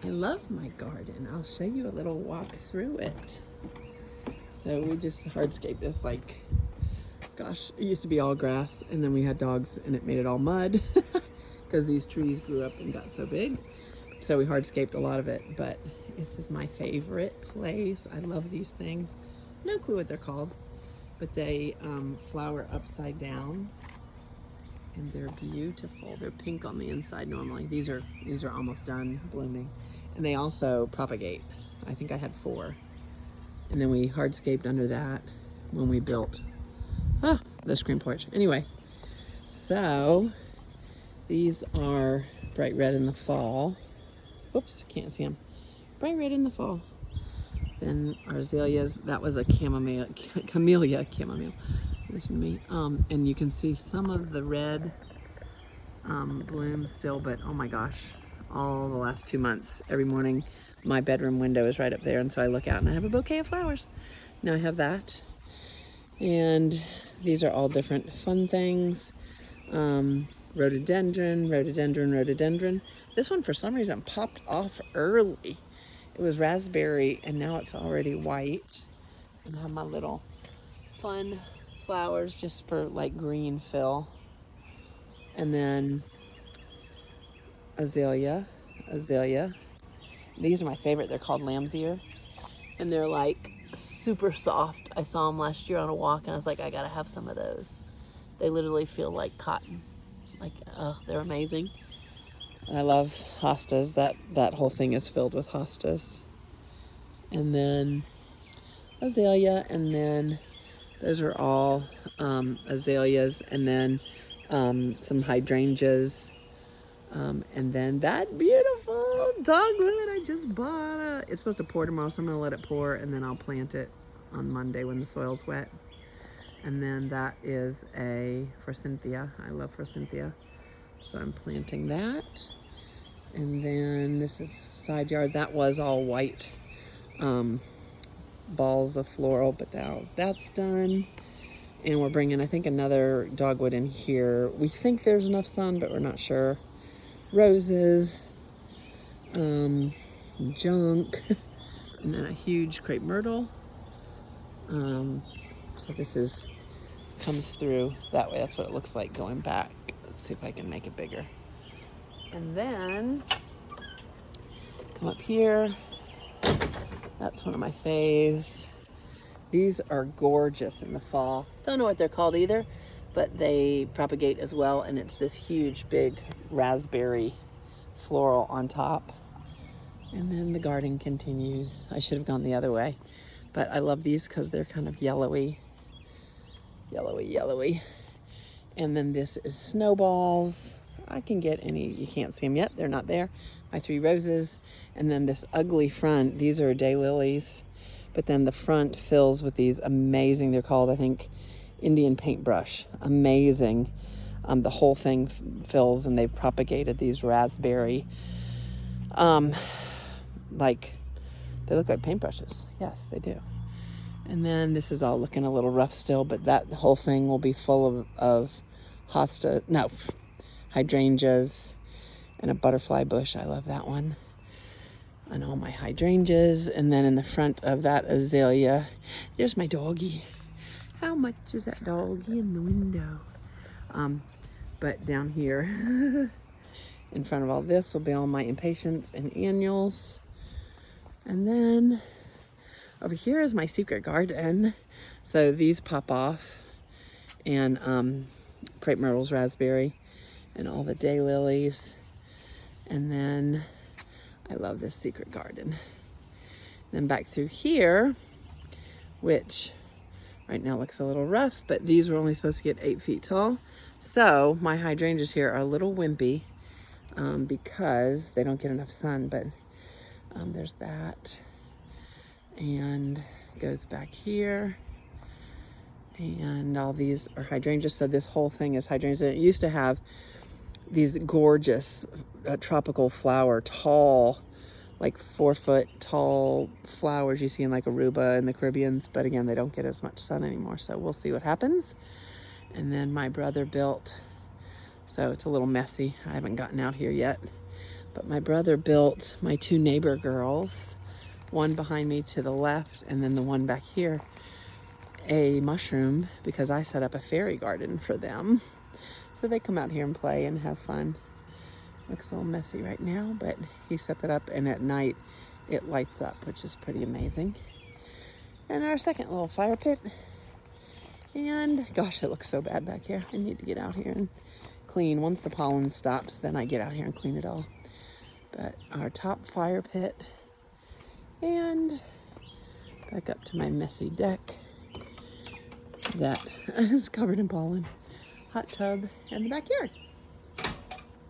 I love my garden. I'll show you a little walk through it. So we just hardscape this, like, gosh, it used to be all grass, and then we had dogs and it made it all mud because these trees grew up and got so big. So we hardscaped a lot of it, but this is my favorite place. I love these things. No clue what they're called, but they flower upside down, and they're beautiful. They're pink on the inside normally. These are almost done blooming, and they also propagate. I think I had 4, and then we hardscaped under that when we built the screen porch. Anyway, so these are bright red in the fall. Whoops, can't see them. Bright red in the fall. Then our azaleas, that was a camellia, listen to me. And you can see some of the red blooms still, but oh my gosh, all the last 2 months, every morning, my bedroom window is right up there, and so I look out and I have a bouquet of flowers. Now I have that. And these are all different fun things. Rhododendron, rhododendron, rhododendron. This one for some reason popped off early. It was raspberry and now it's already white. And I have my little fun flowers just for like green fill. And then azalea. These are my favorite. They're called lamb's ear. And they're like super soft. I saw them last year on a walk and I was like, I gotta have some of those. They literally feel like cotton. Like, oh, they're amazing. And I love hostas. That whole thing is filled with hostas. And then azalea, and then those are all azaleas, and then some hydrangeas. And then that beautiful dogwood I just bought. It's supposed to pour tomorrow, so I'm gonna let it pour, and then I'll plant it on Monday when the soil's wet. And then that is a forsythia. I love forsythia, so I'm planting that. And then this is side yard. That was all white balls of floral, but now that's done. And we're bringing, I think, another dogwood in here. We think there's enough sun, but we're not sure. Roses, junk, and then a huge crepe myrtle. So this comes through that way. That's what it looks like going back. Let's see if I can make it bigger. And then come up here. That's one of my faves. These are gorgeous in the fall. Don't know what they're called either, but they propagate as well, and it's this huge big raspberry floral on top. And then the garden continues. I should have gone the other way, but I love these because they're kind of yellowy. And then this is snowballs. I can get any, you can't see them yet, they're not there. My 3 roses. And then this ugly front, these are daylilies, but then the front fills with these amazing, they're called, I think, Indian paintbrush. Amazing. The whole thing fills, and they've propagated these raspberry, like, they look like paintbrushes. Yes, they do. And then this is all looking a little rough still, but that whole thing will be full of hydrangeas and a butterfly bush. I love that one. And all my hydrangeas. And then in the front of that azalea, there's my doggie. How much is that doggie in the window? But down here, in front of all this will be all my impatiens and annuals. And then over here is my secret garden. So these pop off, and crepe myrtles, raspberry, and all the daylilies. And then I love this secret garden. Then back through here, which right now looks a little rough, but these were only supposed to get 8 feet tall. So my hydrangeas here are a little wimpy because they don't get enough sun, but there's that. And goes back here, and all these are hydrangeas. So this whole thing is hydrangeas. It used to have these gorgeous tropical flower, tall, like 4-foot tall flowers you see in like Aruba and the Caribbeans, but again, they don't get as much sun anymore, so we'll see what happens. And then my brother built, so it's a little messy, I haven't gotten out here yet, But my brother built my two neighbor girls, one behind me to the left and then the one back here, a mushroom because I set up a fairy garden for them. So they come out here and play and have fun. Looks a little messy right now, but he set that up, and at night it lights up, which is pretty amazing. And our second little fire pit. And gosh, it looks so bad back here. I need to get out here and clean. Once the pollen stops, then I get out here and clean it all. But our top fire pit, and back up to my messy deck that is covered in pollen, hot tub, and the backyard.